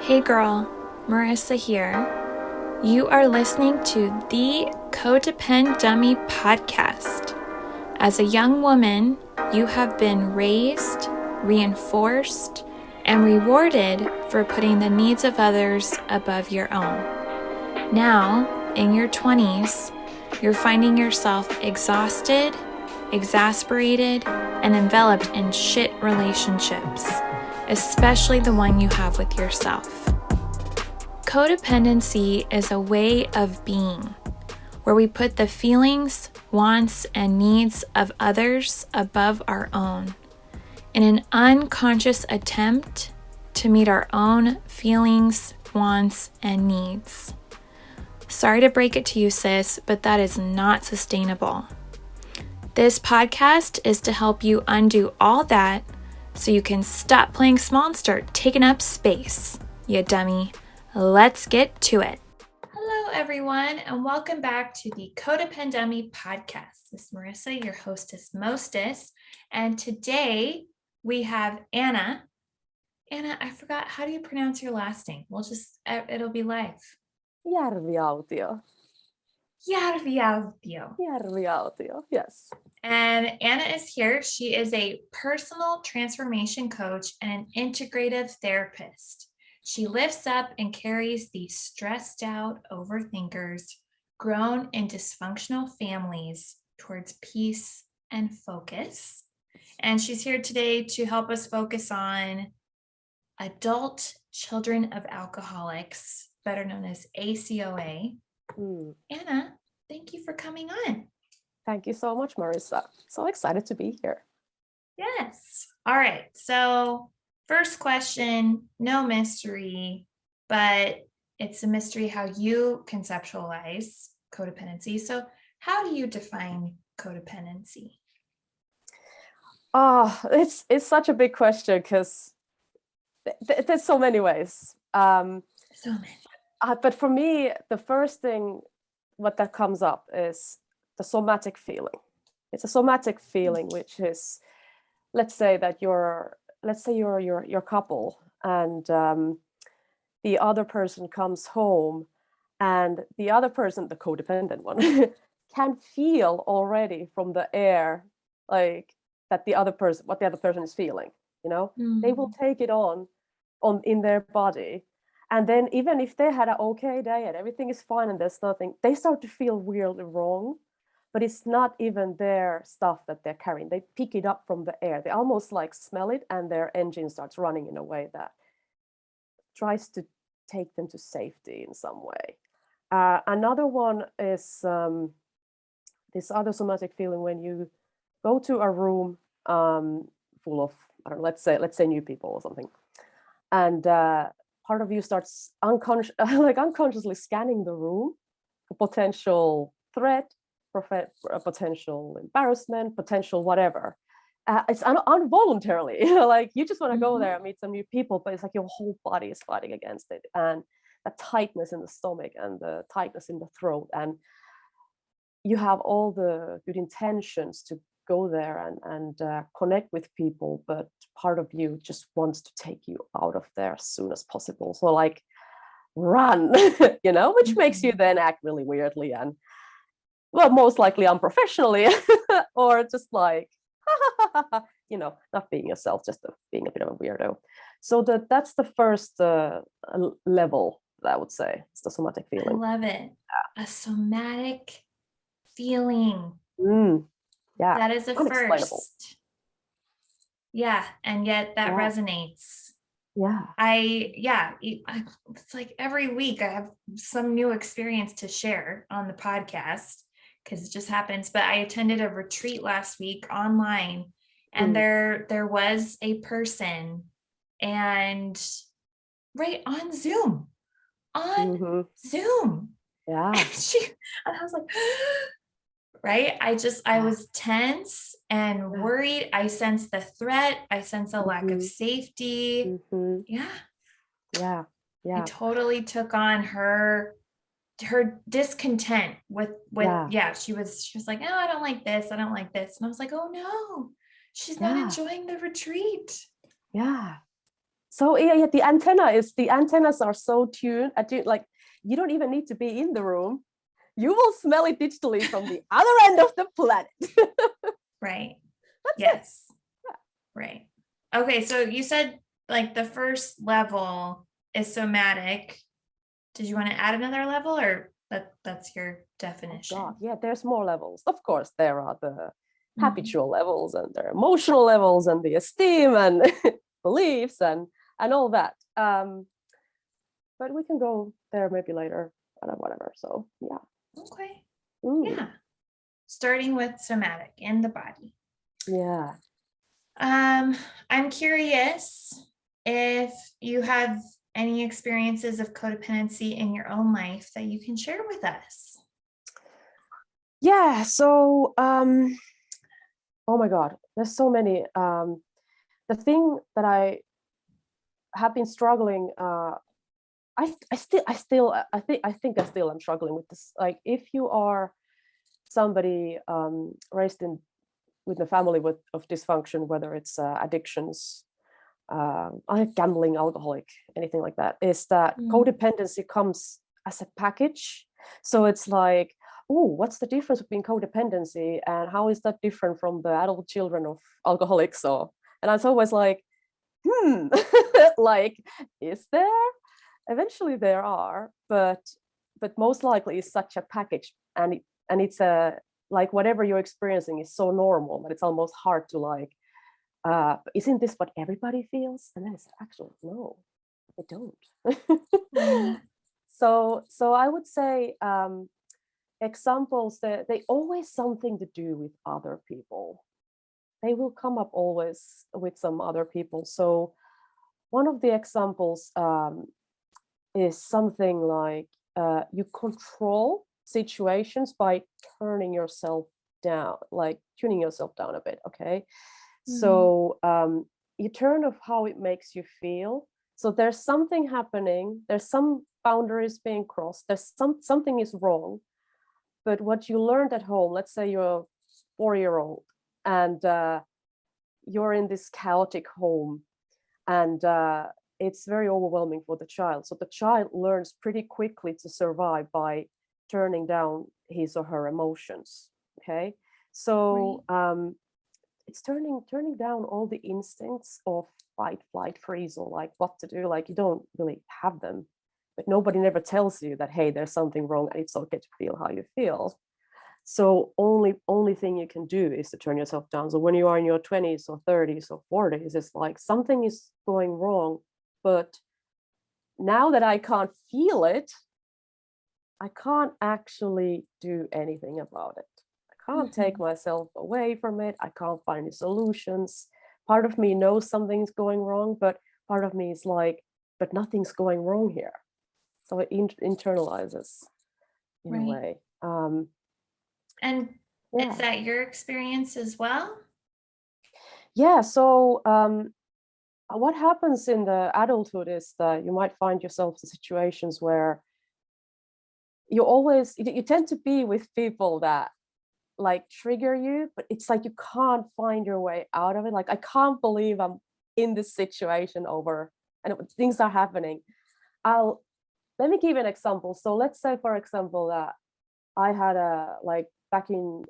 Hey girl, Marissa here. You are listening to the Codependent Dummy podcast. As a young woman, you have been raised, reinforced, and rewarded for putting the needs of others above your own. Now, in your 20s, you're finding yourself exhausted, exasperated, and enveloped in shit relationships, especially the one you have with yourself. Codependency is a way of being where we put the feelings, wants, and needs of others above our own in an unconscious attempt to meet our own feelings, wants, and needs. Sorry to break it to you, sis, but that is not sustainable. This podcast is to help you undo all that so you can stop playing small and start taking up space, you dummy. Let's get to it. Hello, everyone, and welcome back to the Codependent Dummy podcast. This is Marissa, your hostess mostess, and today we have Anna. Anna, I forgot, how do you pronounce your last name? It'll be live. Jarviautio. Jarviautio, yes. And Anna is here. She is a personal transformation coach and an integrative therapist. She lifts up and carries these stressed out overthinkers grown in dysfunctional families towards peace and focus. And she's here today to help us focus on adult children of alcoholics, better known as ACOA. Anna, thank you for coming on. Thank you so much, Marissa. So excited to be here. Yes. All right. So first question, no mystery, but it's a mystery how you conceptualize codependency. So how do you define codependency? Oh, it's such a big question because there's so many ways. So many. But for me, the first thing what that comes up is the somatic feeling. It's a somatic feeling, which is, let's say you're your couple, and the other person comes home, and the other person, the codependent one, can feel already from the air, like that what the other person is feeling. They will take it on in their body. And then even if they had an okay day and everything is fine and there's nothing, they start to feel weirdly wrong, but it's not even their stuff that they're carrying. They pick it up from the air. They almost like smell it, and their engine starts running in a way that tries to take them to safety in some way. Another one is this other somatic feeling when you go to a room full of, let's say new people or something, and part of you starts unconsciously scanning the room for potential threat, potential embarrassment, potential whatever. It's involuntarily, like you just want to go there and meet some new people, but it's like your whole body is fighting against it. And the tightness in the stomach and the tightness in the throat. And you have all the good intentions to go there and connect with people, but part of you just wants to take you out of there as soon as possible. So like run, which makes you then act really weirdly and, well, most likely unprofessionally, or just like, not being yourself, just being a bit of a weirdo. So that's the first level that I would say. It's the somatic feeling. I love it. A somatic feeling. Yeah, that is a first. Yeah, and yet that resonates. It's like every week I have some new experience to share on the podcast because it just happens. But I attended a retreat last week online, and there was a person, and right on Zoom. Yeah. And I was like, right? I was tense and worried. I sensed the threat. I sensed a lack of safety. Yeah. I totally took on her discontent with she was like, oh, I don't like this. And I was like, oh no, she's not enjoying the retreat. Yeah. So yeah, the antennas are so tuned at you, like you don't even need to be in the room. You will smell it digitally from the other end of the planet. Right. That's Yes. it. Right. Okay, so you said like the first level is somatic. Did you want to add another level, or that's your definition? Oh God, yeah, there's more levels. Of course, there are the habitual levels and there are emotional levels and the esteem and beliefs and all that. But we can go there maybe later, whatever. So yeah. Okay. Mm. Yeah. Starting with somatic in the body. Yeah. I'm curious if you have any experiences of codependency in your own life that you can share with us. Yeah. So oh my God, there's so many. The thing that I have been struggling, I think I still am struggling with this. Like, if you are somebody raised in with a family of dysfunction, whether it's addictions, gambling, alcoholic, anything like that, is that codependency comes as a package. So it's like, oh, what's the difference between codependency and how is that different from the adult children of alcoholics? And I was always like, like, is there? Eventually there are, but most likely it's such a package, and it's a like whatever you're experiencing is so normal that it's almost hard to like, isn't this what everybody feels? And then it's actually no, they don't. So I would say examples that they always something to do with other people. They will come up always with some other people. So one of the examples is something like you control situations by turning yourself down, like tuning yourself down a bit. Okay. So you turn off how it makes you feel. So there's something happening, there's some boundaries being crossed, there's something is wrong. But what you learned at home, let's say you're a 4-year-old and you're in this chaotic home, and it's very overwhelming for the child. So the child learns pretty quickly to survive by turning down his or her emotions. Okay. So it's turning down all the instincts of fight, flight, freeze, or like what to do. Like, you don't really have them, but nobody never tells you that, hey, there's something wrong and it's okay to feel how you feel. So only thing you can do is to turn yourself down. So when you are in your 20s or 30s or 40s, it's like something is going wrong. But now that I can't feel it, I can't actually do anything about it. I can't take myself away from it. I can't find any solutions. Part of me knows something's going wrong, but part of me is like, but nothing's going wrong here. So it internalizes in a way. And is that your experience as well? Yeah. So what happens in the adulthood is that you might find yourself in situations where you tend to be with people that like trigger you, but it's like you can't find your way out of it. Like, I can't believe I'm in this situation over, and things are happening. Let me give an example. So let's say, for example, that I had like back in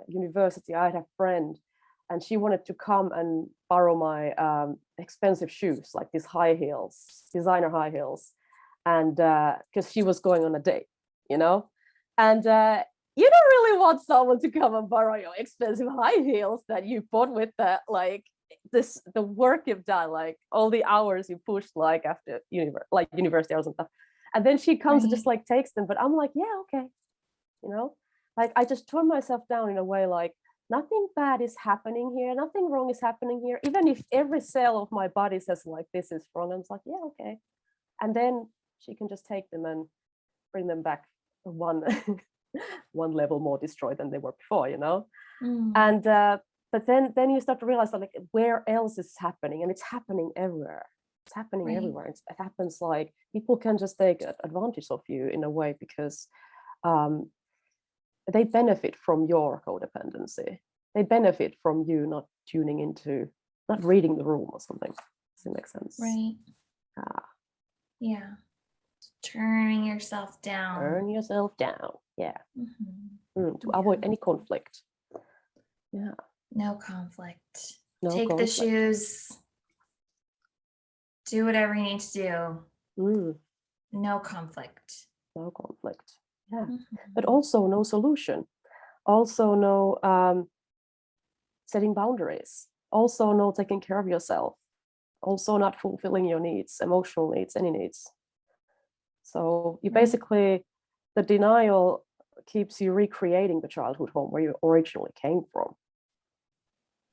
university, I had a friend, and she wanted to come and borrow my expensive shoes, like these high heels, designer high heels, and because she was going on a date, and you don't really want someone to come and borrow your expensive high heels that you bought with the work you've done, like all the hours you pushed, like after university hours and stuff. And then she comes and just like takes them, but I'm like, yeah, okay, like I just turn myself down in a way, like nothing bad is happening here, nothing wrong is happening here, even if every cell of my body says like this is wrong. I'm like, yeah, okay. And then she can just take them and bring them back one level more destroyed than they were before, and but then you start to realize that, like, where else is happening, and it's happening everywhere. It's happening everywhere. It happens, like people can just take advantage of you in a way because they benefit from your codependency. They benefit from you not tuning into, not reading the room or something. Does it make sense? Right. Yeah. Turning yourself down. Turn yourself down. Yeah. To avoid any conflict. Yeah. No conflict. No Take conflict. the shoes. Do whatever you need to do. No conflict. No conflict. Yeah. But also no solution. Also no setting boundaries. Also no taking care of yourself. Also not fulfilling your needs, emotional needs, any needs. So you basically, the denial keeps you recreating the childhood home where you originally came from.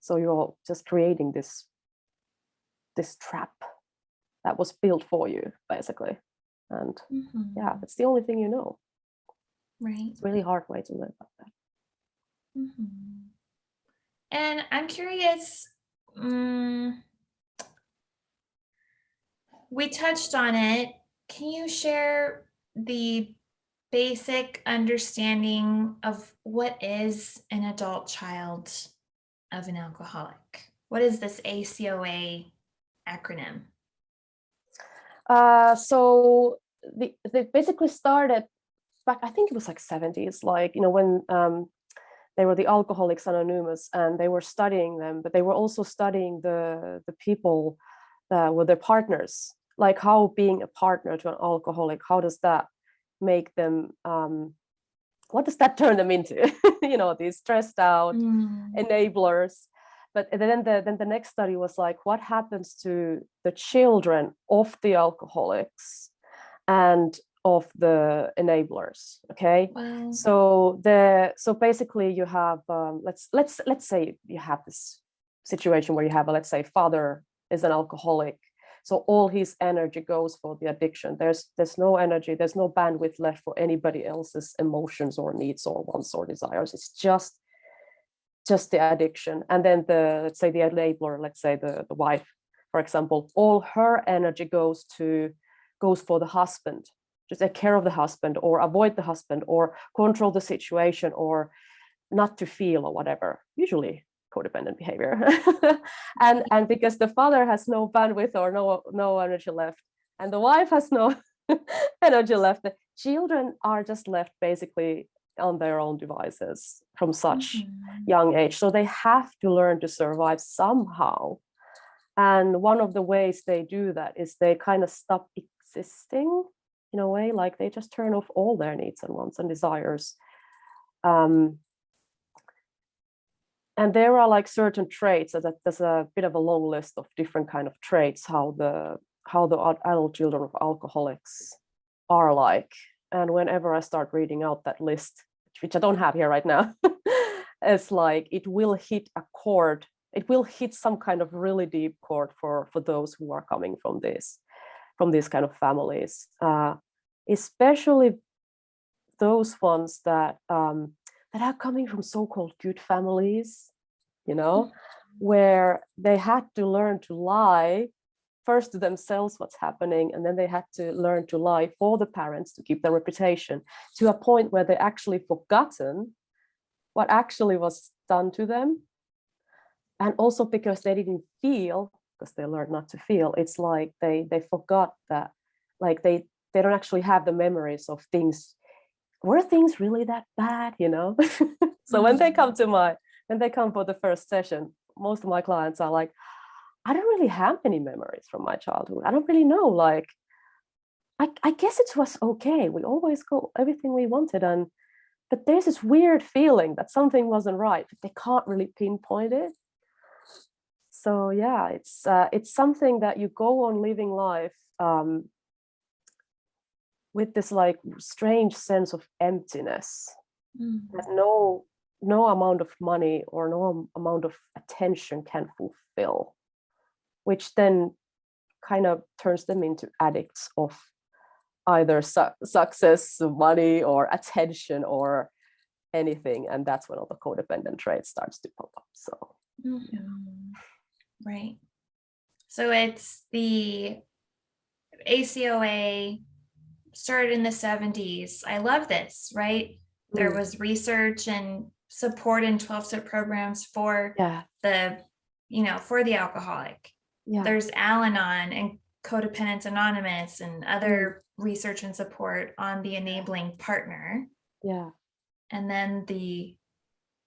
So you're just creating this trap that was built for you, basically. And yeah, it's the only thing you know. Right. It's a really hard way to live like that. And I'm curious, we touched on it. Can you share the basic understanding of what is an adult child of an alcoholic? What is this ACOA acronym? So they basically started back, I think it was like 70s, like, you know, when they were the Alcoholics Anonymous, and they were studying them, but they were also studying the people that were their partners, like how being a partner to an alcoholic, how does that make them, what does that turn them into? You know, these stressed out enablers. But then the next study was like, what happens to the children of the alcoholics and of the enablers? Okay. Wow. So basically you have let's say you have this situation where you have let's say father is an alcoholic, so all his energy goes for the addiction. There's no energy, there's no bandwidth left for anybody else's emotions or needs or wants or desires. It's just the addiction. And then let's say the enabler, let's say the wife, for example, all her energy goes for the husband, to take care of the husband or avoid the husband or control the situation or not to feel or whatever, usually codependent behavior. and because the father has no bandwidth or no energy left, and the wife has no energy left, the children are just left basically on their own devices from such young age. So they have to learn to survive somehow. And one of the ways they do that is they kind of stop existing in a way, like they just turn off all their needs and wants and desires. And there are like certain traits, that there's a bit of a long list of different kind of traits, how the adult children of alcoholics are like. And whenever I start reading out that list, which I don't have here right now, it's like it will hit a chord. It will hit some kind of really deep chord for those who are coming from these kind of families, especially those ones that are coming from so-called good families, you know, where they had to learn to lie first to themselves what's happening, and then they had to learn to lie for the parents to keep their reputation, to a point where they actually forgotten what actually was done to them. And also because they didn't feel, because they learned not to feel, it's like they forgot that, like they don't actually have the memories of things. Were things really that bad, you know? So when they come for the first session, most of my clients are like, I don't really have any memories from my childhood. I don't really know. Like, I guess it was okay. We always got everything we wanted, but there's this weird feeling that something wasn't right, but they can't really pinpoint it. So yeah, it's something that you go on living life with this like strange sense of emptiness that no amount of money or no amount of attention can fulfill, which then kind of turns them into addicts of either success, money, or attention, or anything. And that's when all the codependent traits starts to pop up. So yeah. Right. So it's the ACOA started in the 70s. I love this, right? There was research and support in 12-step programs for the, for the alcoholic. there's Al-Anon and Codependents Anonymous and other research and support on the enabling partner. Yeah. And then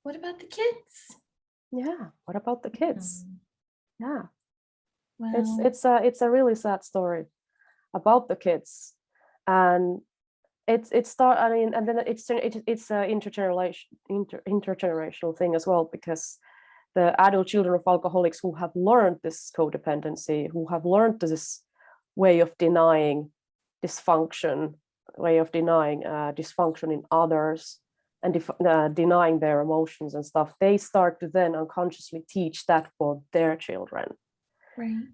what about the kids? Yeah. What about the kids? Yeah. Well, It's a really sad story about the kids, and and then it's a intergenerational thing as well, because the adult children of alcoholics who have learned this codependency, who have learned this way of denying dysfunction, dysfunction in others, and denying their emotions and stuff, they start to then unconsciously teach that for their children. right.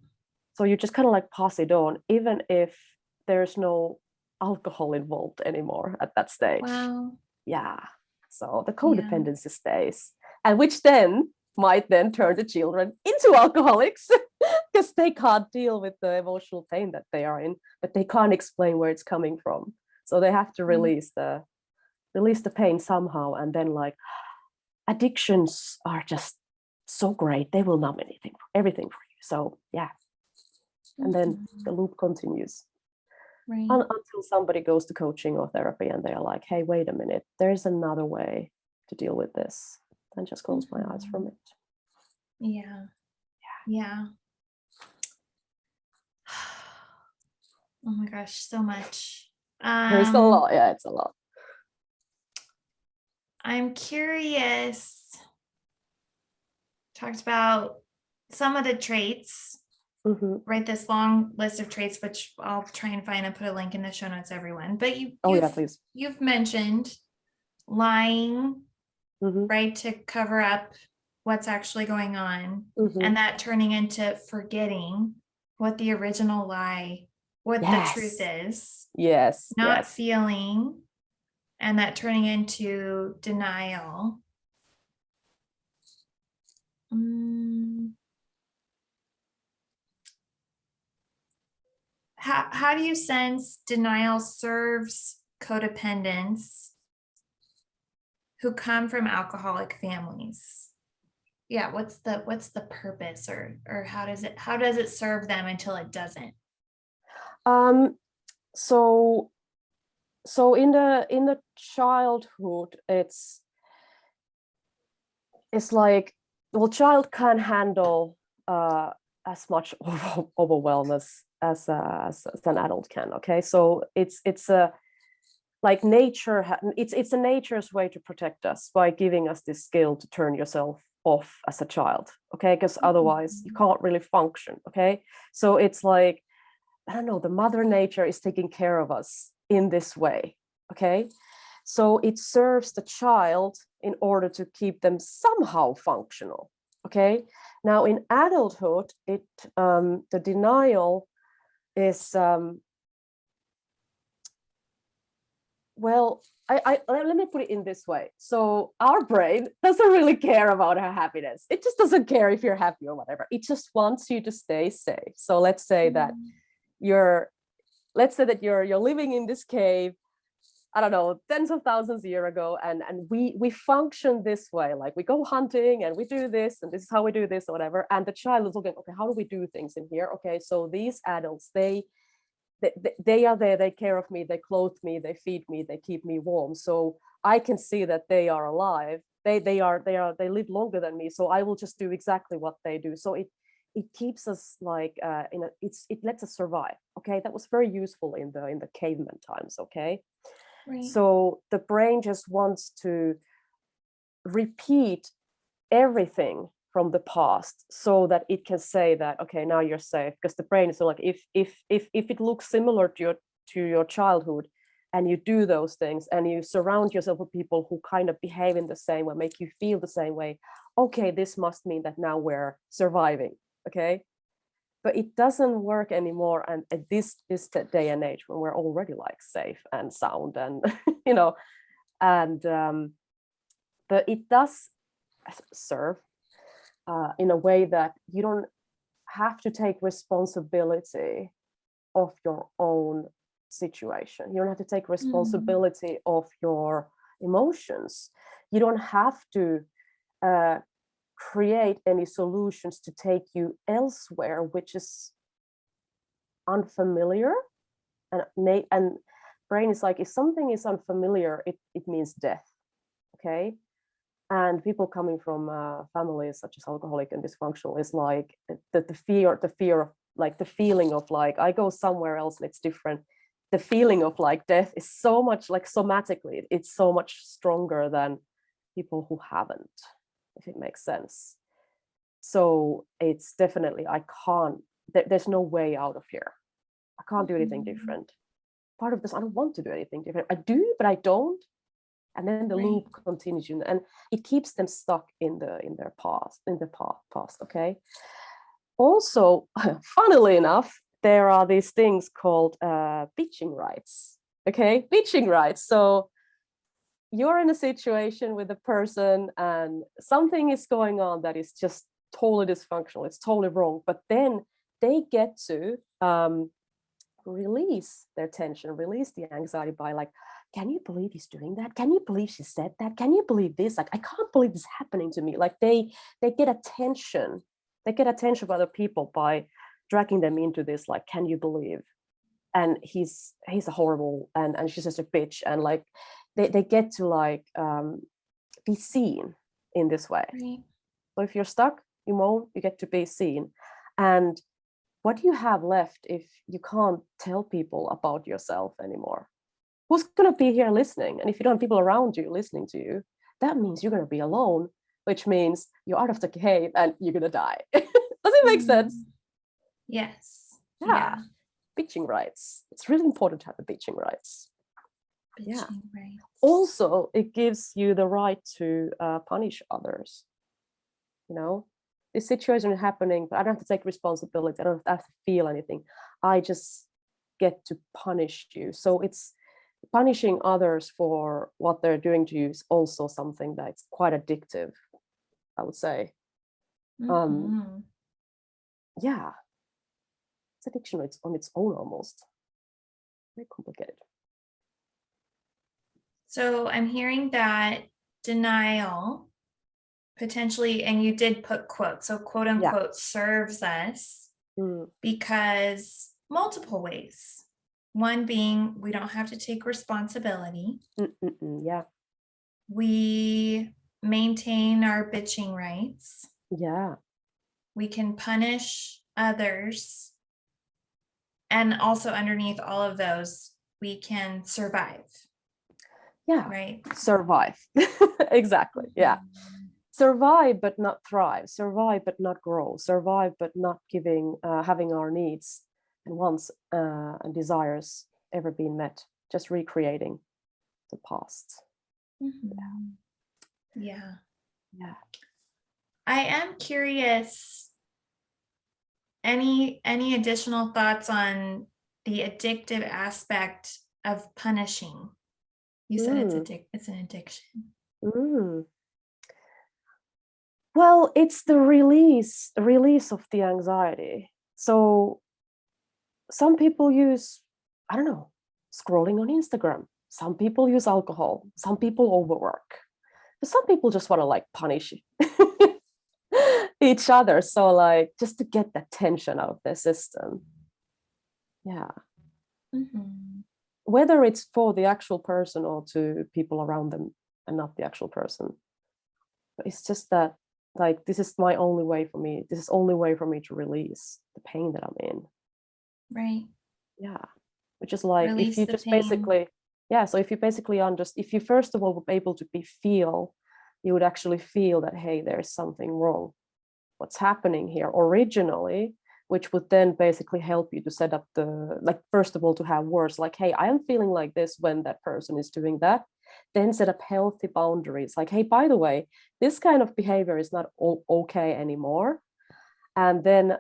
So you just kind of like pass it on, even if there's no alcohol involved anymore at that stage. Wow. Yeah. So the codependency stays, and which then might then turn the children into alcoholics because they can't deal with the emotional pain that they are in, but they can't explain where it's coming from. So they have to release the pain somehow, and then like addictions are just so great. They will numb everything for you. So yeah. And then the loop continues. Right. Until somebody goes to coaching or therapy and they're like, hey, wait a minute, there's another way to deal with this. Then just close my eyes from it. Yeah. Yeah. Oh my gosh, so much. There's a lot. Yeah, it's a lot. I'm curious. Talked about some of the traits. Write this long list of traits, which I'll try and find and put a link in the show notes, everyone. But please. You've mentioned lying, right, to cover up what's actually going on, and that turning into forgetting what the original lie, what the truth is. Yes. Not feeling, and that turning into denial. How do you sense denial serves codependents who come from alcoholic families? Yeah, what's the purpose, or how does it serve them until it doesn't? So in the childhood, it's like, well, child can't handle as much overwhelm as an adult can. Okay, so it's a like nature. It's a nature's way to protect us by giving us this skill to turn yourself off as a child. Okay, because otherwise you can't really function. Okay, so it's like, I don't know, the mother nature is taking care of us in this way. Okay, so it serves the child in order to keep them somehow functional. Okay, now in adulthood, the denial is well, let me put it in this way. So our brain doesn't really care about our happiness. It just doesn't care if you're happy or whatever. It just wants you to stay safe. So let's say that you're living in this cave, I don't know, tens of thousands of years ago, and we function this way. Like we go hunting and we do this, and this is how we do this or whatever. And the child is looking, okay, how do we do things in here? Okay, so these adults, they are there, they care of me, they clothe me, they feed me, they keep me warm. So I can see that they are alive. They live longer than me. So I will just do exactly what they do. So it keeps us like it lets us survive. Okay, that was very useful in the caveman times. Okay, right. So the brain just wants to repeat everything from the past so that it can say that, okay, now you're safe, because the brain is like, if it looks similar to your childhood, and you do those things and you surround yourself with people who kind of behave in the same way, make you feel the same way, okay, this must mean that now we're surviving. Okay, but it doesn't work anymore, and this is the day and age when we're already like safe and sound, and but it does serve in a way that you don't have to take responsibility of your own situation. You don't have to take responsibility of your emotions. You don't have to create any solutions to take you elsewhere, which is unfamiliar. And brain is like, if something is unfamiliar, it means death. Okay. And people coming from families such as alcoholic and dysfunctional is like the fear of like the feeling of like, I go somewhere else and it's different. The feeling of like death is so much like somatically, it's so much stronger than people who haven't, if it makes sense. So it's definitely, there's no way out of here. I can't do anything different. Part of this, I don't want to do anything different. I do, but I don't. And then the loop continues, and it keeps them stuck in their past. Okay. Also, funnily enough, there are these things called bitching rights. Okay, bitching rights. So you're in a situation with a person, and something is going on that is just totally dysfunctional. It's totally wrong. But then they get to release their tension, release the anxiety by like, can you believe he's doing that? Can you believe she said that? Can you believe this? Like, I can't believe this is happening to me. Like they get attention. They get attention of other people by dragging them into this, like, can you believe? And he's a horrible, and she's just a bitch. And like they get to like be seen in this way. Right. So if you're stuck, you moan, you get to be seen. And what do you have left if you can't tell people about yourself anymore? Who's going to be here listening? And if you don't have people around you listening to you, that means you're going to be alone, which means you're out of the cave and you're going to die. Does it make sense? Yes. Yeah. Bitching rights. It's really important to have the bitching rights. Bitching rights. Also, it gives you the right to punish others. You know, this situation is happening, but I don't have to take responsibility. I don't have to feel anything. I just get to punish you. So it's punishing others for what they're doing to you is also something that's quite addictive, I would say. Yeah, it's addiction. It's on its own almost. Very complicated. So I'm hearing that denial potentially, and you did put quotes, so quote unquote, serves us because multiple ways. One being, we don't have to take responsibility. Yeah. We maintain our bitching rights. Yeah. We can punish others. And also underneath all of those, we can survive. Yeah. Right. Survive. Exactly. Yeah. Survive, but not thrive. Survive, but not grow. Survive, but not having our needs and wants and desires ever been met. Just recreating the past. Yeah. Yeah. I am curious, any additional thoughts on the addictive aspect of punishing? You said it's an addiction. Well, it's the release of the anxiety. So some people use, I don't know, scrolling on Instagram. Some people use alcohol. Some people overwork. But some people just want to like punish each other. So like just to get that tension out of their system. Yeah. Whether it's for the actual person or to people around them and not the actual person. But it's just that like, this is my only way for me. This is the only way for me to release the pain that I'm in. Right. Yeah. Which is like, release if you just pain. basically, so if you basically if you first of all were able to feel, you would actually feel that, hey, there's something wrong. What's happening here originally, which would then basically help you to set up first of all, to have words like, hey, I am feeling like this when that person is doing that. Then set up healthy boundaries. Like, hey, by the way, this kind of behavior is not okay anymore. And then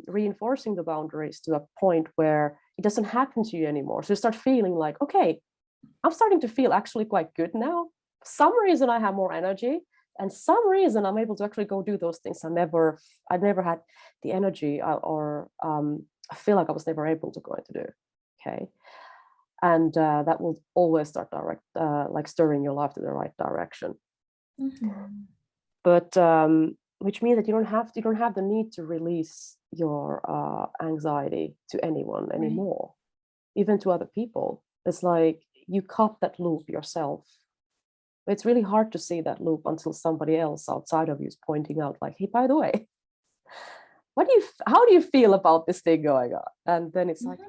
reinforcing the boundaries to a point where it doesn't happen to you anymore. So you start feeling like, okay, I'm starting to feel actually quite good now. For some reason I have more energy, and some reason I'm able to actually go do those things I never had the energy or I feel like I was never able to go into do. Okay. And that will always start like stirring your life to the right direction. But which means that you don't have the need to release your anxiety to anyone anymore, even to other people. It's like you cut that loop yourself. It's really hard to see that loop until somebody else outside of you is pointing out, like, hey, by the way, how do you feel about this thing going on? And then it's like,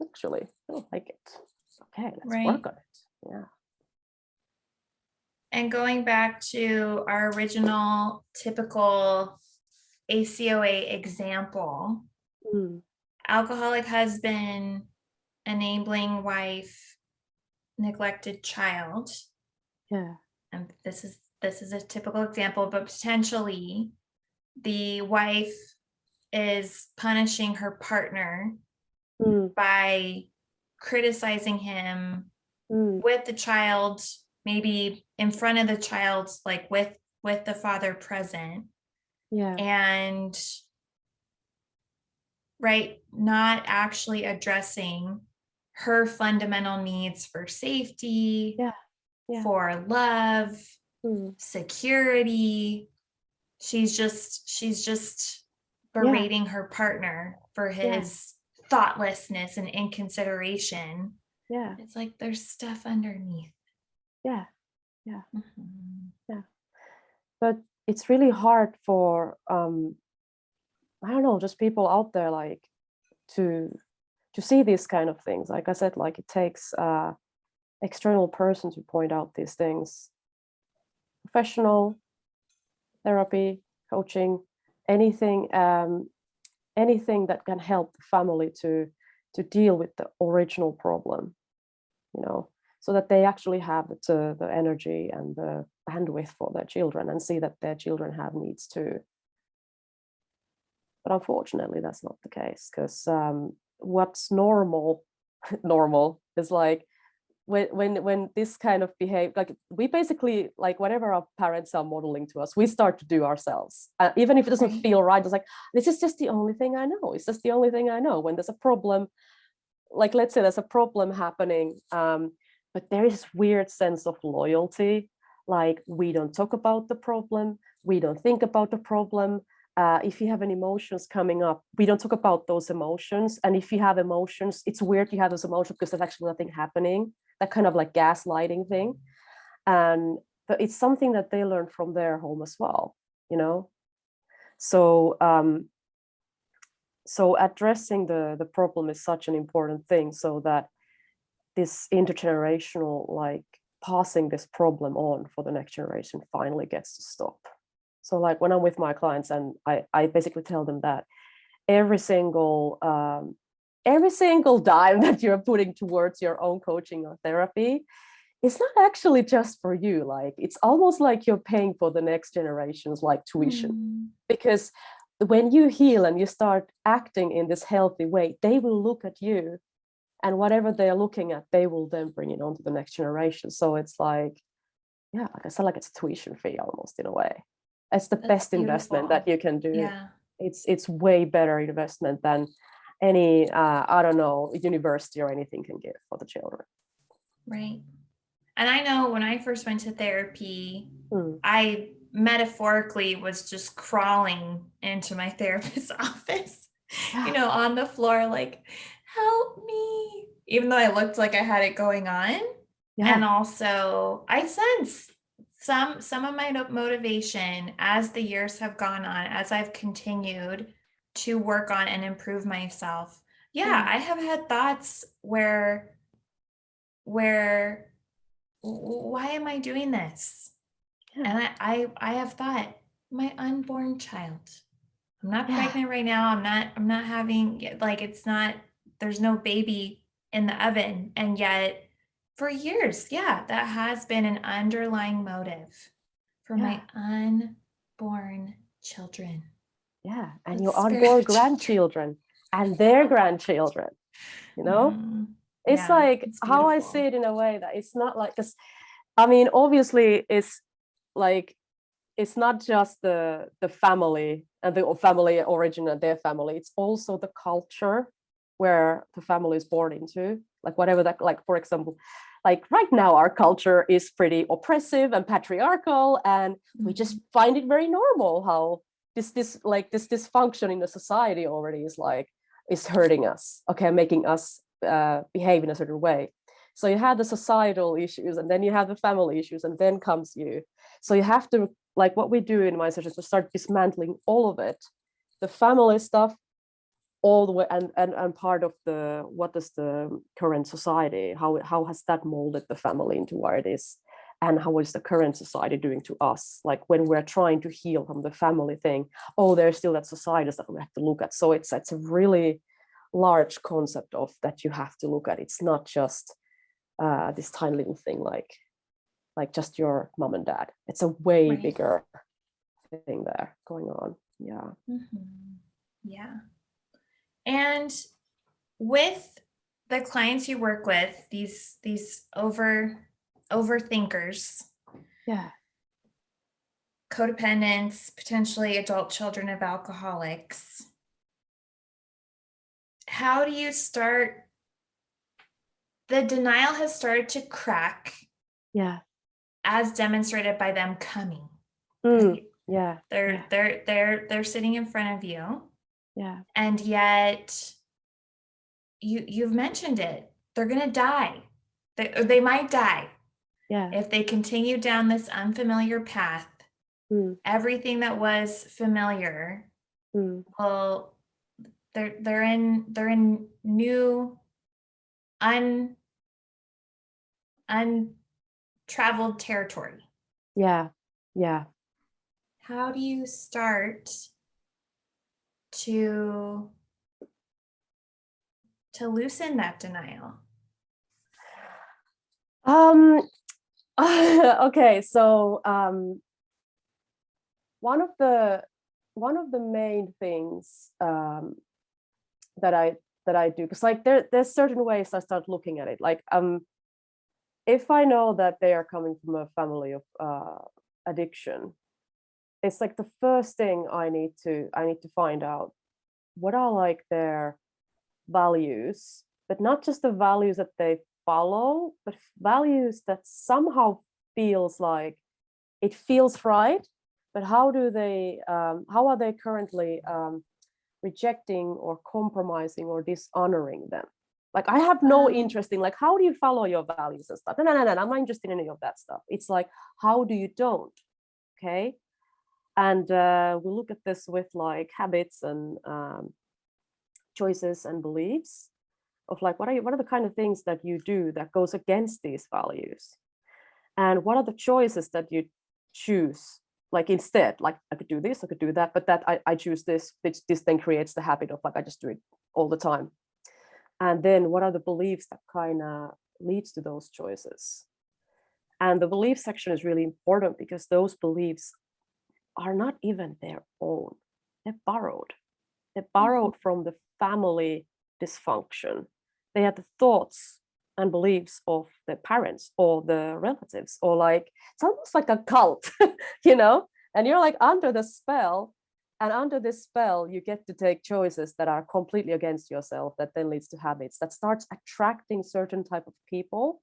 actually, I don't like it. Okay, let's work on it. Yeah. And going back to our original typical ACOA example, alcoholic husband, enabling wife, neglected child. Yeah. And this is a typical example, but potentially the wife is punishing her partner by criticizing him with the child, maybe in front of the child, like with the father present. Yeah. And not actually addressing her fundamental needs for safety, for love, security. She's just berating her partner for his thoughtlessness and inconsideration. Yeah. It's like there's stuff underneath. Yeah. But it's really hard for I don't know, just people out there, like, to see these kind of things. Like I said, like, it takes external person to point out these things. Professional therapy, coaching, anything that can help the family to deal with the original problem, so that they actually have the energy and the bandwidth for their children, and see that their children have needs too. But unfortunately, that's not the case, because what's normal is like when this kind of behavior, like, we basically, like, whatever our parents are modeling to us, we start to do ourselves, even if it doesn't feel right. It's like, this is just the only thing I know. It's just the only thing I know. When there's a problem, like, let's say there's a problem happening, but there is this weird sense of loyalty. Like, we don't talk about the problem. We don't think about the problem. If you have any emotions coming up, we don't talk about those emotions. And if you have emotions, it's weird you have those emotions because there's actually nothing happening. That kind of like gaslighting thing. But it's something that they learn from their home as well, So so addressing the problem is such an important thing, so that this intergenerational, like, passing this problem on for the next generation finally gets to stop. So, like, when I'm with my clients, and I basically tell them that every single dime that you're putting towards your own coaching or therapy, it's not actually just for you. Like, it's almost like you're paying for the next generation's, like, tuition. Because when you heal and you start acting in this healthy way, they will look at you, and whatever they're looking at, they will then bring it on to the next generation. So it's like, like I said, like, it's a tuition fee almost, in a way. It's the best investment that you can do. Yeah. It's way better investment than any I don't know, university or anything can give for the children. Right. And I know when I first went to therapy, I metaphorically was just crawling into my therapist's office, on the floor, like, help me, even though I looked like I had it going on. And also I sense some of my motivation as the years have gone on, as I've continued to work on and improve myself. I have had thoughts where why am I doing this? And I have thought, my unborn child. I'm not pregnant right now. I'm not having, like, it's not, there's no baby in the oven. And yet for years, that has been an underlying motive for my unborn children. Yeah. And your unborn grandchildren and their grandchildren, It's like, it's how I see it, in a way that it's not like, because I mean, obviously it's like, it's not just the family and the family origin and their family, it's also the culture where the family is born into, like, whatever that, like, for example, like right now our culture is pretty oppressive and patriarchal, and we just find it very normal how this dysfunction in the society already is hurting us, okay, making us behave in a certain way. So you have the societal issues, and then you have the family issues, and then comes you. So you have to, like what we do in my sessions, to start dismantling all of it, the family stuff, all the way, and part of the, what is the current society, how has that molded the family into what it is, and how is the current society doing to us, like when we're trying to heal from the family thing. Oh, there's still that society that we have to look at. So it's a really large concept of that you have to look at. It's not just this tiny little thing like just your mom and dad. It's a way bigger thing there going on. Yeah. Yeah. And with the clients you work with, these overthinkers, codependents, potentially adult children of alcoholics, how do you start? The denial has started to crack, as demonstrated by them coming. They're sitting in front of you, and yet you've mentioned it. They're gonna die. They might die. If they continue down this unfamiliar path. Everything that was familiar, well, they're in new untraveled territory. How do you start to loosen that denial? Okay, so one of the main things that I do, because like there's certain ways I start looking at it. Like if I know that they are coming from a family of addiction, it's like the first thing I need to find out what are like their values, but not just the values that they follow, but values that somehow feels like it feels right. But how do they how are they currently rejecting or compromising or dishonoring them? Like I have no interest in like, how do you follow your values and stuff? No, I'm not interested in any of that stuff. It's like, how do you don't? Okay. And we look at this with like habits and choices and beliefs of like, what are the kind of things that you do that goes against these values? And what are the choices that you choose? Like instead, like I could do this, I could do that, but that I choose this, which this then creates the habit of like, I just do it all the time. And then what are the beliefs that kind of leads to those choices? And the belief section is really important because those beliefs are not even their own. They're borrowed. They're borrowed from the family dysfunction. They are the thoughts and beliefs of the parents or the relatives, or like it's almost like a cult, you know, and you're like under the spell, and under this spell you get to take choices that are completely against yourself, that then leads to habits that starts attracting certain type of people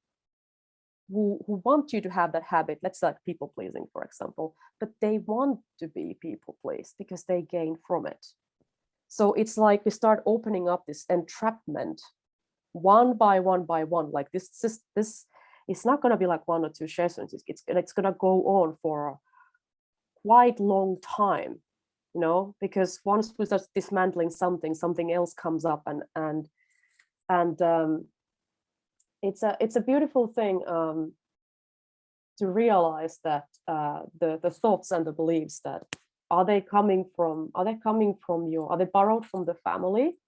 who want you to have that habit. Let's say people pleasing, for example, but they want to be people pleased because they gain from it. So it's like we start opening up this entrapment one by one by one. Like this it's not going to be like one or two sessions. It's going to go on for a quite long time, you know, because once we start dismantling something else comes up, and it's a beautiful thing to realize that the thoughts and the beliefs, that are they coming from your, are they borrowed from the family,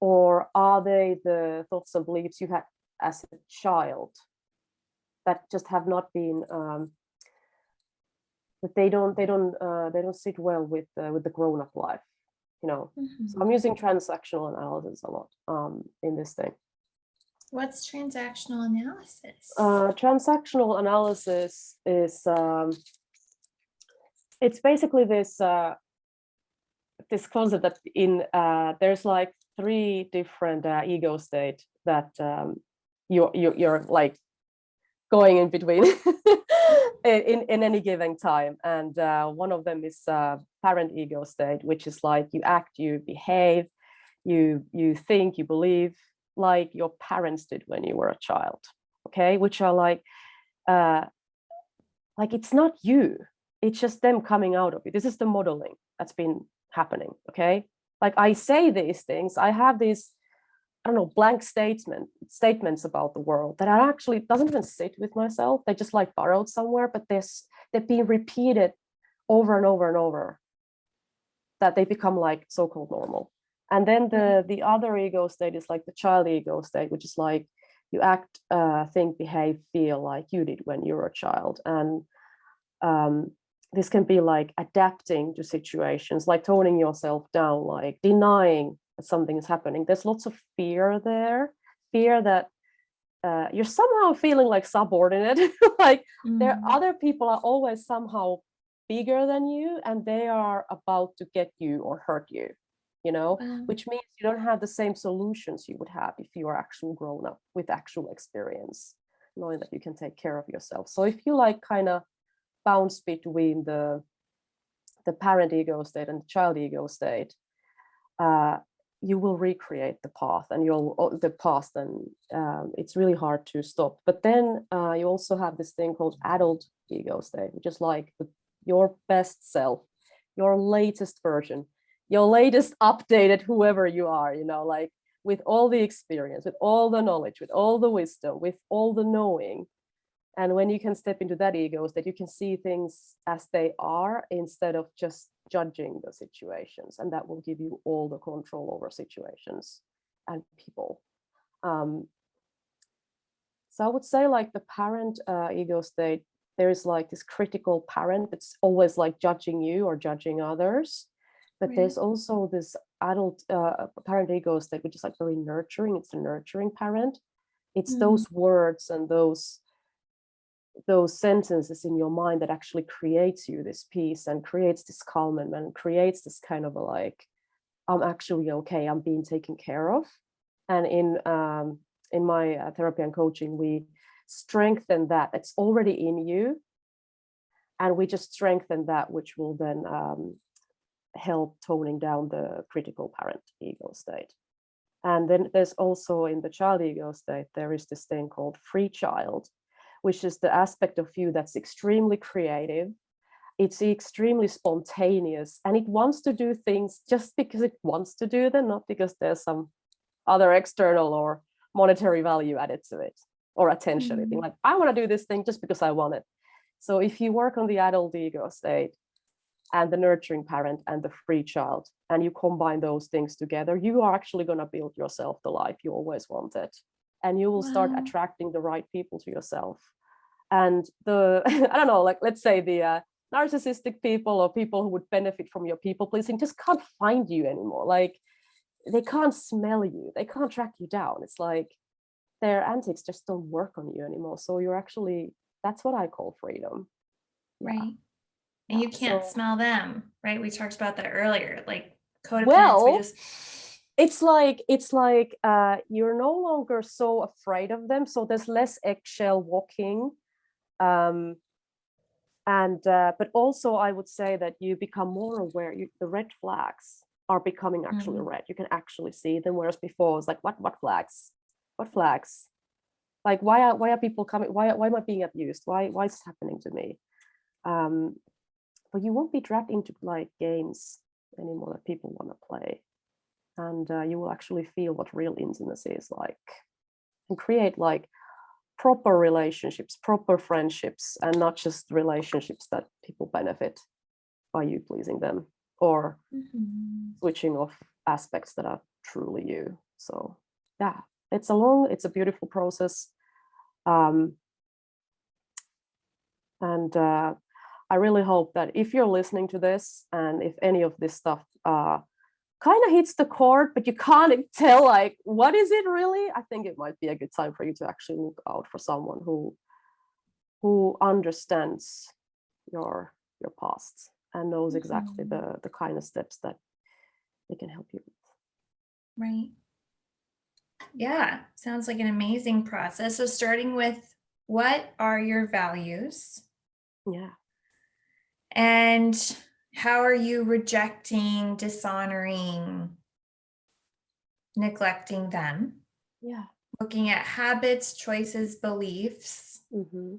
or are they the thoughts and beliefs you had as a child that just have not been that they don't sit well with the grown-up life, you know. So I'm using transactional analysis a lot in this thing. What's transactional analysis? Transactional analysis is it's basically this concept that in there's like 3 different ego state that you're like going in between in any given time. And one of them is parent ego state, which is like you act, you behave, you think, you believe like your parents did when you were a child. Okay, which are like it's not you, it's just them coming out of it. This is the modeling that's been happening. Okay, like I say these things, I have these, I don't know, blank statements about the world that I actually doesn't even sit with myself. They just like borrowed somewhere, but they're being repeated over and over and over, that they become like so-called normal. And then the other ego state is like the child ego state, which is like you act, think, behave, feel like you did when you were a child. And this can be like adapting to situations, like toning yourself down, like denying that something is happening. There's lots of fear there, fear that you're somehow feeling like subordinate, like there other people are always somehow bigger than you and they are about to get you or hurt you, you know, which means you don't have the same solutions you would have if you are actual grown up with actual experience, knowing that you can take care of yourself. So if you like kind of bounce between the parent ego state and the child ego state, you will recreate the path and the past, and it's really hard to stop. But then you also have this thing called adult ego state, which is like your best self, your latest version, your latest updated whoever you are, you know, like with all the experience, with all the knowledge, with all the wisdom, with all the knowing. And when you can step into that ego state, you can see things as they are instead of just judging the situations. And that will give you all the control over situations and people. So I would say like the parent ego state, there is like this critical parent that's always like judging you or judging others. But there's also this adult parent ego state, which is like very nurturing. It's a nurturing parent. It's those words and those sentences in your mind that actually creates you this peace and creates this calm and creates this kind of a like, I'm actually okay, I'm being taken care of. And in my therapy and coaching, we strengthen that. It's already in you, and we just strengthen that, which will then help toning down the critical parent ego state. And then there's also in the child ego state, there is this thing called free child, which is the aspect of you that's extremely creative. It's extremely spontaneous, and it wants to do things just because it wants to do them, not because there's some other external or monetary value added to it or attention. Anything like, I want to do this thing just because I want it. So if you work on the adult ego state and the nurturing parent and the free child, and you combine those things together, you are actually going to build yourself the life you always wanted. And you will start attracting the right people to yourself. And the, I don't know, like, let's say the narcissistic people or people who would benefit from your people pleasing just can't find you anymore. Like, they can't smell you. They can't track you down. It's like their antics just don't work on you anymore. So you're actually, that's what I call freedom. Right. And you can't smell them, right? We talked about that earlier. Like codependents, well, it's like you're no longer so afraid of them. So there's less eggshell walking. But also I would say that you become more aware. The red flags are becoming actually red. You can actually see them, whereas before it was like, what flags? What flags? Like, why are people coming? Why am I being abused? Why is this happening to me? But you won't be dragged into like games anymore that people want to play, and you will actually feel what real intimacy is like, and create like proper relationships, proper friendships, and not just relationships that people benefit by you pleasing them or switching off aspects that are truly you. So yeah, it's a beautiful process. And I really hope that if you're listening to this and if any of this stuff kind of hits the chord, but you can't tell like, what is it really? I think it might be a good time for you to actually look out for someone who understands your past and knows exactly the kind of steps that they can help you with. Right. Yeah, sounds like an amazing process. So starting with what are your values? Yeah. And how are you rejecting, dishonoring, neglecting them? Yeah. Looking at habits, choices, beliefs, Mm-hmm.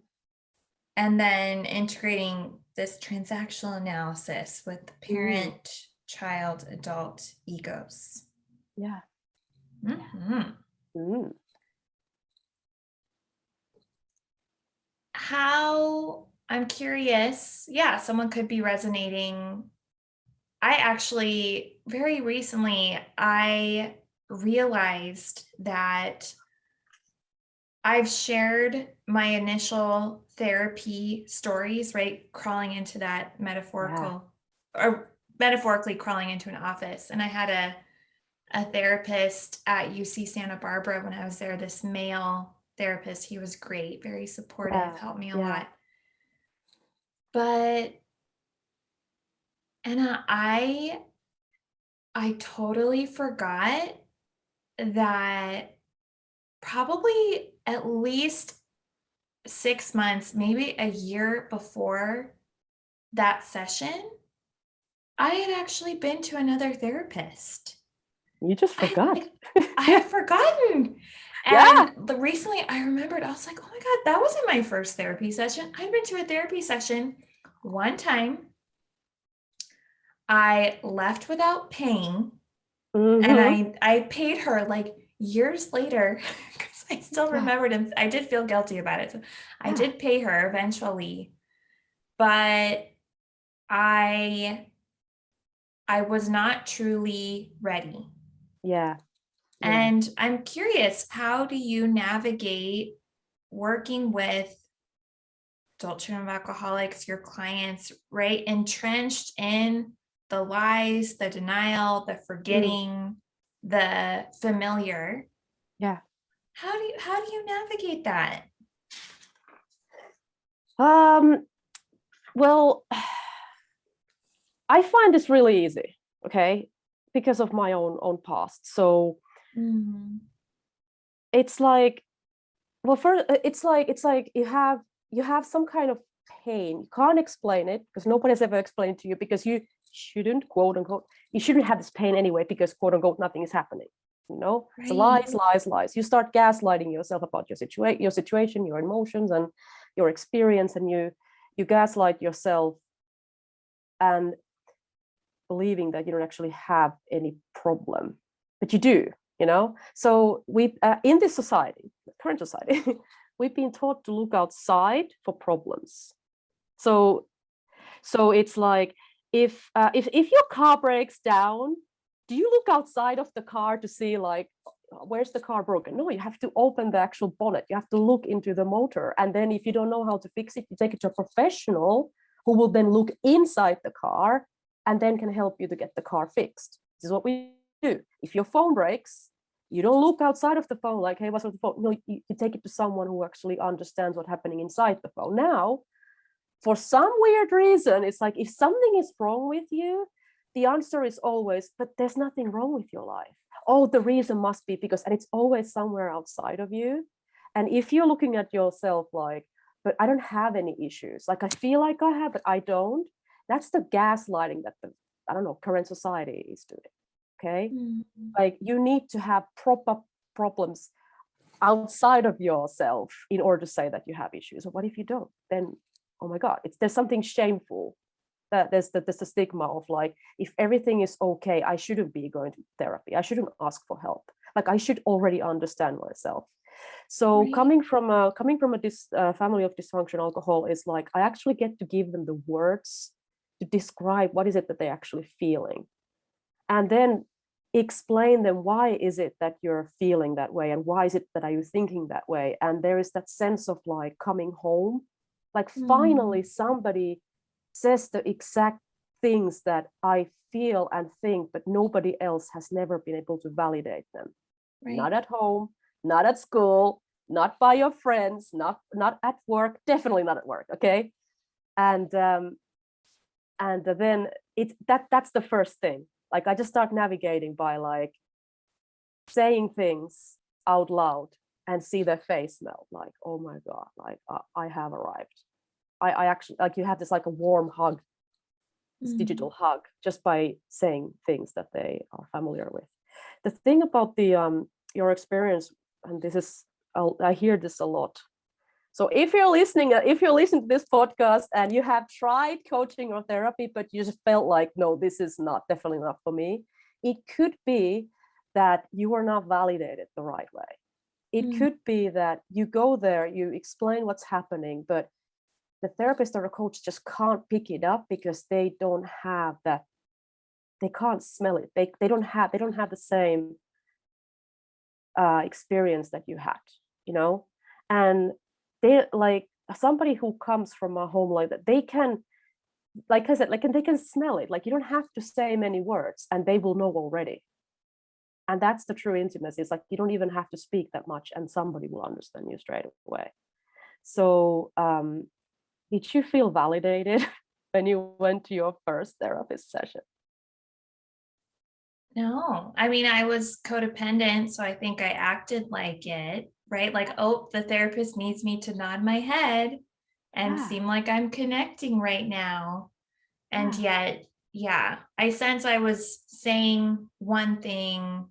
and then integrating this transactional analysis with the parent, child, adult egos. Yeah. Mm-hmm. Mm. How, I'm curious, yeah, someone could be resonating. I actually, very recently, I realized that I've shared my initial therapy stories, right? Crawling into that Yeah. metaphorically crawling into an office. And I had a therapist at UC Santa Barbara when I was there, this male therapist. He was great, very supportive, Yeah. helped me a Yeah. lot. But Anna, I totally forgot that probably at least 6 months, maybe a year before that session, I had actually been to another therapist. You just I forgot. like I had forgotten. Yeah. And recently I remembered, I was like, oh my God, that wasn't my first therapy session. I'd been to a therapy session one time. I left without paying, and Mm-hmm. I paid her like years later because I still Yeah. remembered, and I did feel guilty about it. So I Yeah. did pay her eventually, but I I was not truly ready. Yeah. Yeah. And I'm curious, how do you navigate working with adult children of alcoholics, your clients, right? Entrenched in the lies, the denial, the Mm. forgetting, the familiar. Yeah. How do you navigate that? Um, well, I find this really easy, okay, because of my own past. So Mm, it's like, well, first, it's like you have some kind of pain. You can't explain it because nobody's ever explained it to you, because you shouldn't, quote unquote, you shouldn't have this pain anyway, because quote unquote nothing is happening. So right. lies, lies, lies. You start gaslighting yourself about your situation, your emotions, and your experience, and you gaslight yourself, and believing that you don't actually have any problem, but you do. So we in this society, current society, we've been taught to look outside for problems. So so it's like, if your car breaks down, do you look outside of the car to see, like, where's the car broken? No, you have to open the actual bonnet, you have to look into the motor, and then if you don't know how to fix it, you take it to a professional who will then look inside the car and then can help you to get the car fixed. This is what we do. If your phone breaks, you don't look outside of the phone like, hey, what's with the phone? No, you take it to someone who actually understands what's happening inside the phone. Now, for some weird reason, it's like, if something is wrong with you, the answer is always, but there's nothing wrong with your life. Oh, the reason must be because, and it's always somewhere outside of you. And if you're looking at yourself like, but I don't have any issues, like I feel like I have, but I don't, that's the gaslighting that the, I don't know, current society is doing. Okay. Mm, Like, you need to have proper problems outside of yourself in order to say that you have issues. Or what if you don't? Then, oh my God, there's something shameful. That there's the stigma of, like, if everything is okay, I shouldn't be going to therapy. I shouldn't ask for help. Like, I should already understand myself. So right. coming from a family of dysfunctional alcohol is like, I actually get to give them the words to describe what is it that they're actually feeling, and then explain them, why is it that you're feeling that way, and why is it that are you thinking that way. And there is that sense of, like, coming home, like, Mm, finally somebody says the exact things that I feel and think, but nobody else has never been able to validate them. right. Not at home, not at school, not by your friends, not at work, definitely not at work. Okay. And then that's the first thing. Like, I just start navigating by, like, saying things out loud and see their face melt, like, oh my God, like I have arrived. I actually, like, you have this like a warm hug, this digital hug, just by saying things that they are familiar with. The thing about the your experience, and this is, I hear this a lot. So if you're listening to this podcast and you have tried coaching or therapy, but you just felt like, no, this is definitely not for me, it could be that you are not validated the right way. It could be that you go there, you explain what's happening, but the therapist or the coach just can't pick it up because they don't have that, they can't smell it. They don't have the same experience that you had, you know? And they, like, somebody who comes from a home like that, they can, like I said, like, and they can smell it. Like, you don't have to say many words and they will know already. And that's the true intimacy. It's like, you don't even have to speak that much and somebody will understand you straight away. So did you feel validated when you went to your first therapist session? No, I mean, I was codependent, so I think I acted like it, right? Like, oh, the therapist needs me to nod my head and seem like I'm connecting right now. And yet, yeah, I sense I was saying one thing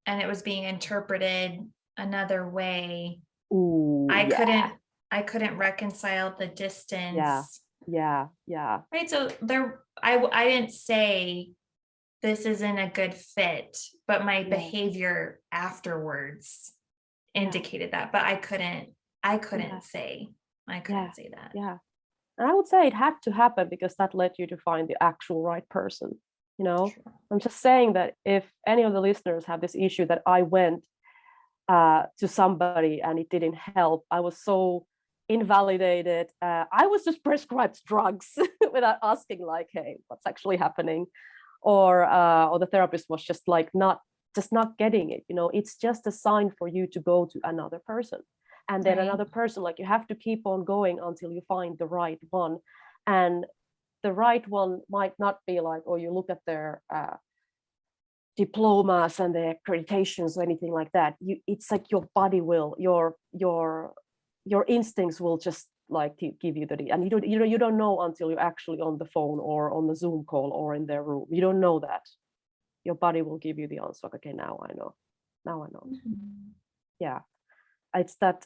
and it was being interpreted another way. Ooh, I couldn't reconcile the distance. Yeah. Right. So I didn't say this isn't a good fit, but my behavior afterwards indicated that. But I couldn't say that. Yeah. And I would say it had to happen because that led you to find the actual right person. You know, True. I'm just saying that if any of the listeners have this issue that I went to somebody and it didn't help, I was so invalidated. I was just prescribed drugs without asking, like, hey, what's actually happening? Or the therapist was just like not getting it. You know, it's just a sign for you to go to another person. And then another person, like, you have to keep on going until you find the right one. And the right one might not be like, oh, you look at their diplomas and their accreditations or anything like that. It's like your body will, your instincts will just like give you the, and you don't know until you're actually on the phone or on the Zoom call or in their room. You don't know that. Your body will give you the answer. Like, okay, now I know. Mm-hmm. Yeah. It's that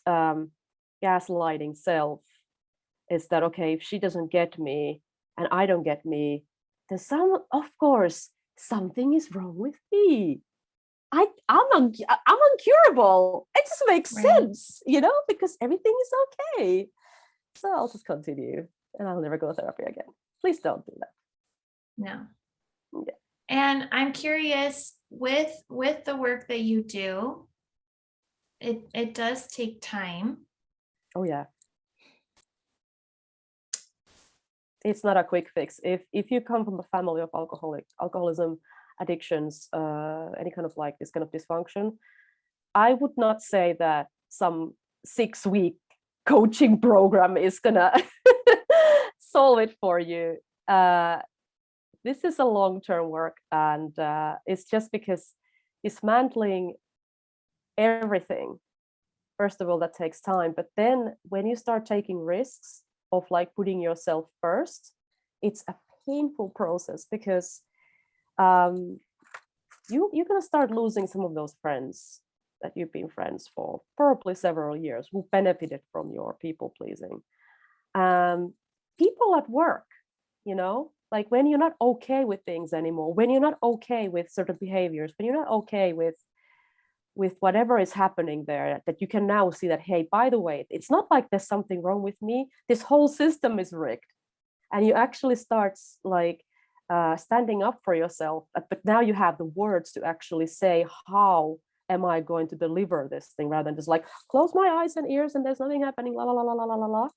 gaslighting self. Is that, okay, if she doesn't get me and I don't get me, then of course something is wrong with me. I'm uncurable. It just makes sense, you know, because everything is okay. So I'll just continue and I'll never go to therapy again. Please don't do that. No. Yeah. And I'm curious, with the work that you do, it does take time. Oh yeah. It's not a quick fix. If you come from a family of alcoholism, addictions, any kind of like this kind of dysfunction, I would not say that some 6-week coaching program is gonna solve it for you. This is a long-term work, and it's just because dismantling everything, first of all, that takes time. But then when you start taking risks of like putting yourself first, it's a painful process because you're gonna start losing some of those friends that you've been friends for probably several years who benefited from your people pleasing. People at work, you know, like when you're not okay with things anymore, when you're not okay with certain behaviors, when you're not okay with whatever is happening there, that you can now see that, hey, by the way, it's not like there's something wrong with me. This whole system is rigged. And you actually start like standing up for yourself. But now you have the words to actually say, how am I going to deliver this thing, rather than just like close my eyes and ears and there's nothing happening, la la la la la la la.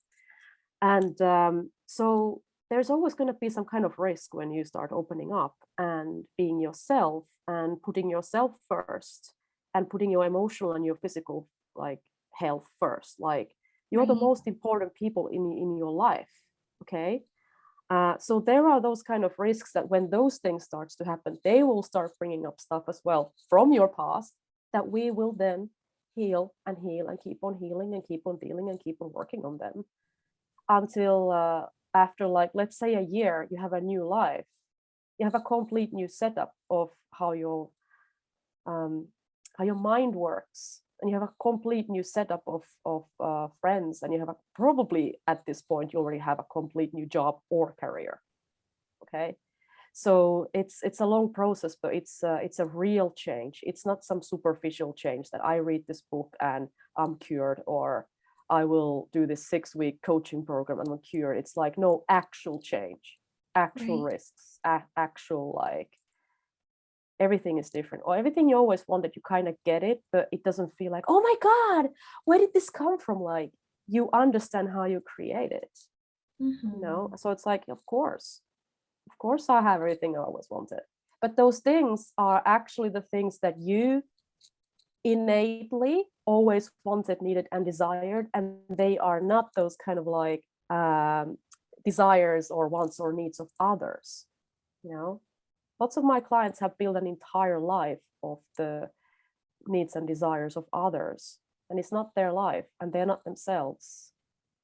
And so there's always going to be some kind of risk when you start opening up and being yourself and putting yourself first and putting your emotional and your physical like health first. Like, you're the most important people in your life. Okay. So there are those kind of risks that when those things starts to happen, they will start bringing up stuff as well from your past that we will then heal and heal and keep on healing and keep on dealing and keep on working on them until after, like, let's say a year, you have a new life. You have a complete new setup of how your mind works, and you have a complete new setup of friends, and you have probably at this point you already have a complete new job or career. Okay, so it's a long process, but it's a real change. It's not some superficial change that I read this book and I'm cured, or I will do this 6-week coaching program and I'm cured. It's like, no, actual change, actual risks, actual, like, everything is different, or everything you always wanted, you kind of get it, but it doesn't feel like, oh my God, where did this come from? Like, you understand how you create it, so it's like, of course I have everything I always wanted. But those things are actually the things that you innately always wanted, needed, and desired, and they are not those kind of like desires or wants or needs of others. Lots of my clients have built an entire life of the needs and desires of others, and it's not their life, and they're not themselves,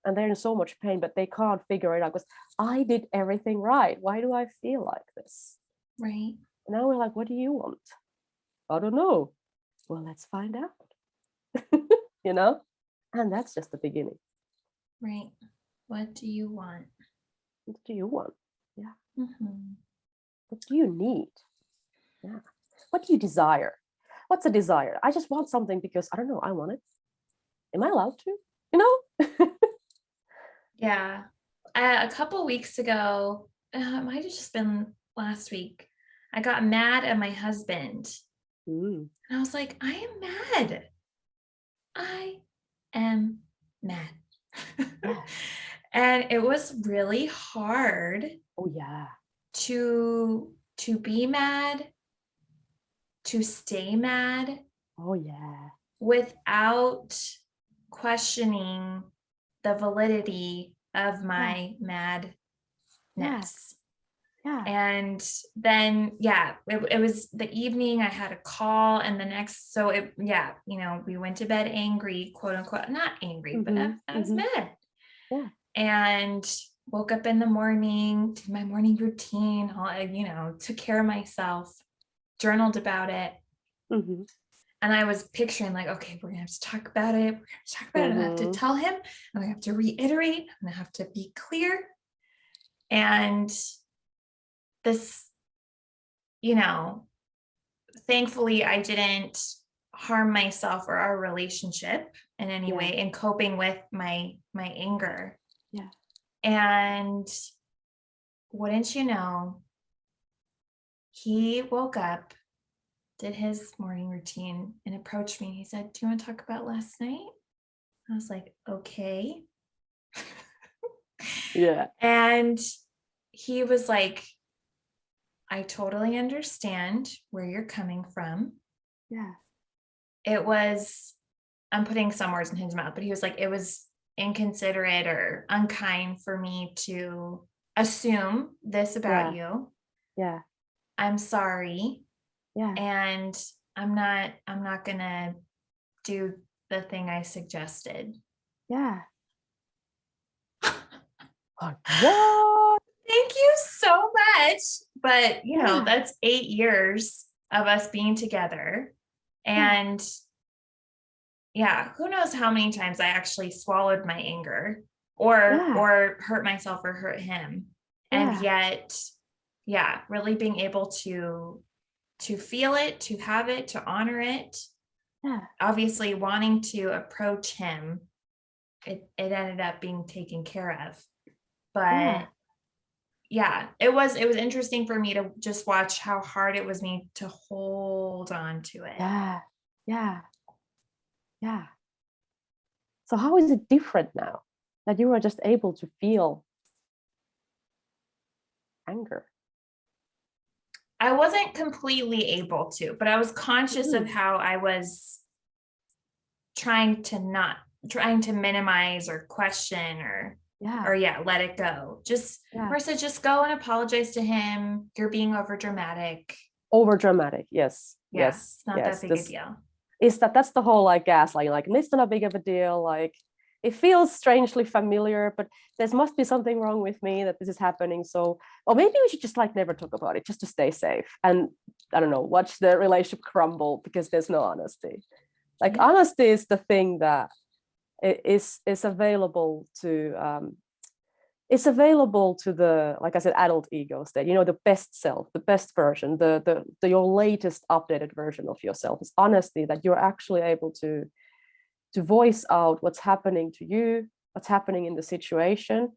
and they're in so much pain, but they can't figure it out because I did everything right. Why do I feel like this? Right. And now we're like, what do you want? I don't know. Well, let's find out. And that's just the beginning. Right. What do you want? What do you want? Yeah. Mm-hmm. What do you need? Yeah. What do you desire? What's a desire? I just want something because, I don't know, I want it. Am I allowed to? Yeah. A couple weeks ago, it might have just been last week, I got mad at my husband. And I was like, I am mad. I am mad. Yeah. And it was really hard. Oh yeah. To be mad, to stay mad. Oh yeah. Without questioning the validity of my madness. Yeah. And then, it was the evening I had a call, and the next, we went to bed angry, quote unquote, not angry, but I was mad. Yeah. And woke up in the morning, did my morning routine, took care of myself, journaled about it. And I was picturing like, okay, we're gonna have to talk about it. I have to tell him, and I have to reiterate, and I have to be clear. And this, thankfully I didn't harm myself or our relationship in any way in coping with my anger. Yeah. And wouldn't you know, he woke up, did his morning routine, and approached me. He said, do you want to talk about last night? I was like, okay. Yeah. And he was like, I totally understand where you're coming from. Yeah. It was, I'm putting some words in his mouth, but he was like, it was inconsiderate or unkind for me to assume this about you. Yeah. I'm sorry. Yeah. And I'm not gonna do the thing I suggested. Yeah. What? Thank you so much. But that's 8 years of us being together. And who knows how many times I actually swallowed my anger or hurt myself or hurt him. And yet, really being able to feel it, to have it, to honor it. Yeah. Obviously wanting to approach him, it ended up being taken care of. But it was interesting for me to just watch how hard it was me to hold on to it. Yeah. So how is it different now that you are just able to feel anger? I wasn't completely able to, but I was conscious of how I was trying to minimize or question or let it go. Marissa, just go and apologize to him. You're being over dramatic. Over dramatic. Yes. It's not that big a deal. is that's the whole like gaslighting, like it's not a big of a deal, like it feels strangely familiar, but there must be something wrong with me that this is happening. So, or maybe we should just like never talk about it just to stay safe. And I don't know, watch the relationship crumble because there's no honesty. Like honesty is the thing that is available to it's available to the, like I said, adult ego state, the best self, the best version, the your latest updated version of yourself is honesty, that you're actually able to voice out what's happening to you, what's happening in the situation.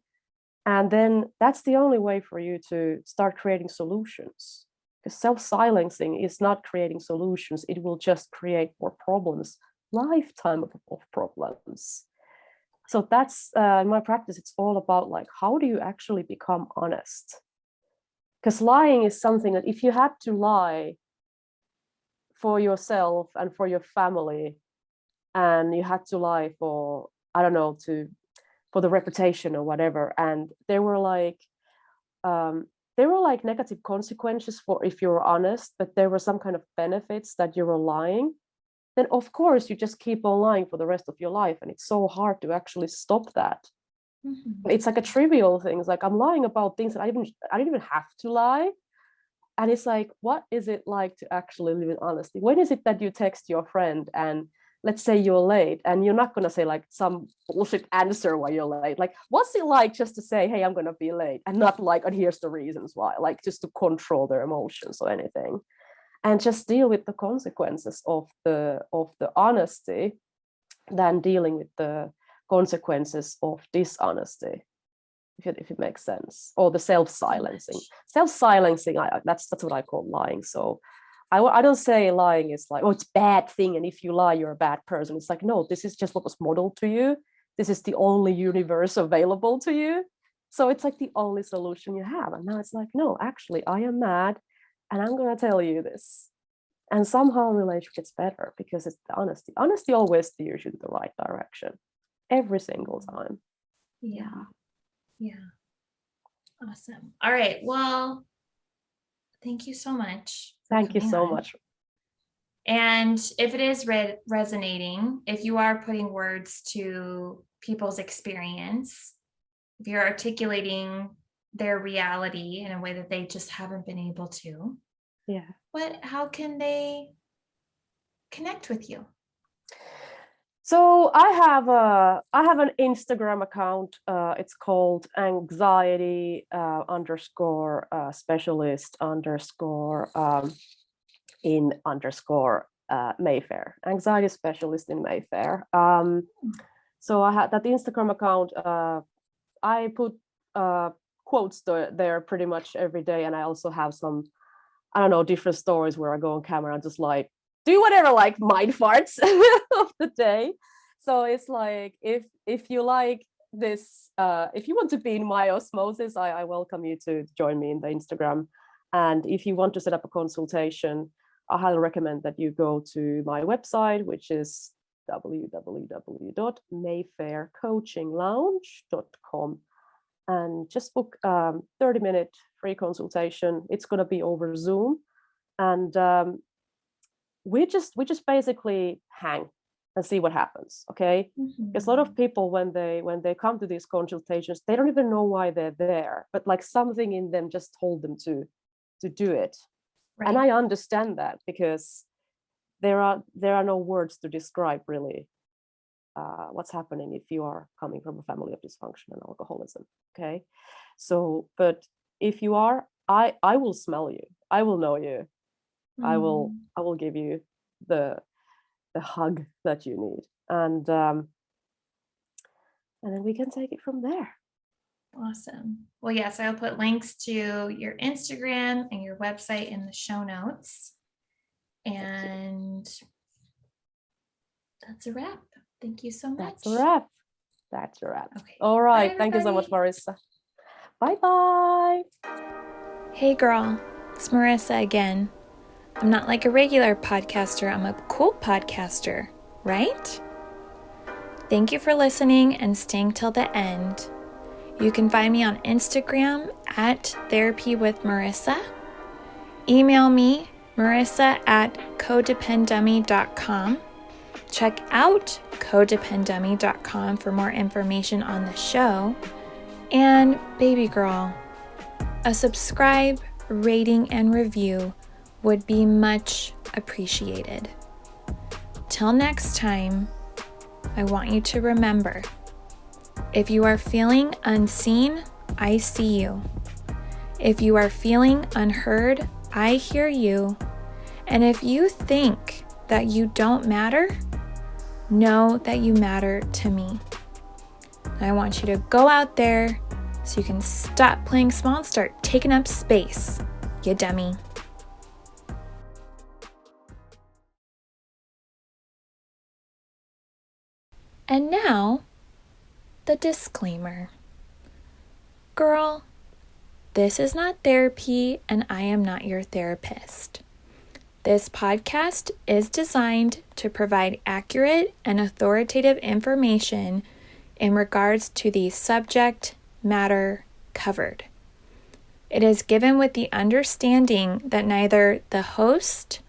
And then that's the only way for you to start creating solutions. Because self-silencing is not creating solutions. It will just create more problems, lifetime of problems. So that's in my practice, it's all about like, how do you actually become honest? Because lying is something that if you had to lie for yourself and for your family, and you had to lie for, I don't know, for the reputation or whatever, and there were like negative consequences for if you were honest, but there were some kind of benefits that you were lying, then of course you just keep on lying for the rest of your life, and it's so hard to actually stop that. It's like a trivial thing. It's like I'm lying about things that I didn't even have to lie. And it's like, what is it like to actually live in honesty? When is it that you text your friend and let's say you're late, and you're not going to say like some bullshit answer why you're late? Like, what's it like just to say, hey, I'm going to be late, and not like, and here's the reasons why, like just to control their emotions or anything, and just deal with the consequences of the honesty than dealing with the consequences of dishonesty, if it makes sense, or the self-silencing. That's what I call lying. So I don't say lying is like, oh, it's a bad thing, and if you lie, you're a bad person. It's like, no, this is just what was modeled to you. This is the only universe available to you. So it's like the only solution you have. And now it's like, no, actually, I am mad, and I'm going to tell you this. And somehow relationship gets better because it's the honesty. Honesty always steers you in the right direction, every single time. Yeah. Awesome. All right. Well, thank you so much. Thank you so much. And if it is resonating, if you are putting words to people's experience, if you're articulating their reality in a way that they just haven't been able to, how can they connect with you? So I have an Instagram account. It's called anxiety _specialist _ Mayfair. Anxiety specialist in Mayfair. So I had that Instagram account. I put quotes there pretty much every day, and I also have some, I don't know, different stories where I go on camera and just like do whatever, like mind farts of the day. So it's like, if you like this, if you want to be in my osmosis, I welcome you to join me in the Instagram. And if you want to set up a consultation, I highly recommend that you go to my website, which is www.mayfaircoachinglounge.com, and just book 30-minute free consultation. It's going to be over Zoom, and we just basically hang and see what happens. Okay. Because a lot of people, when they come to these consultations, they don't even know why they're there, but like something in them just told them to do it. Right. And I understand that, because there are no words to describe really what's happening if you are coming from a family of dysfunction and alcoholism. Okay. So, but if you are, I will smell you, I will know you. I will give you the hug that you need, and then we can take it from there. Awesome. Well, yes, I'll put links to your Instagram and your website in the show notes. And that's a wrap. Thank you so much. That's a wrap. Okay. All right. Bye, thank you so much, Marissa. Bye-bye. Hey, girl. It's Marissa again. I'm not like a regular podcaster. I'm a cool podcaster, right? Thank you for listening and staying till the end. You can find me on Instagram at therapywithmarissa. Email me, marissa@codependummy.com. Check out codependent.com for more information on the show. And baby girl, a subscribe, rating, and review would be much appreciated. Till next time, I want you to remember, if you are feeling unseen, I see you. If you are feeling unheard, I hear you. And if you think that you don't matter, know that you matter to me. I want you to go out there so you can stop playing small and start taking up space, you dummy. And now, the disclaimer. Girl, this is not therapy, and I am not your therapist. This podcast is designed to provide accurate and authoritative information in regards to the subject matter covered. It is given with the understanding that neither the host,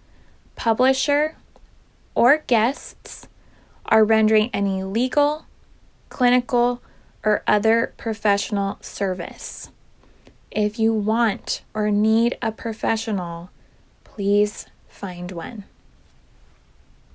publisher, or guests are rendering any legal, clinical, or other professional service. If you want or need a professional, please find one.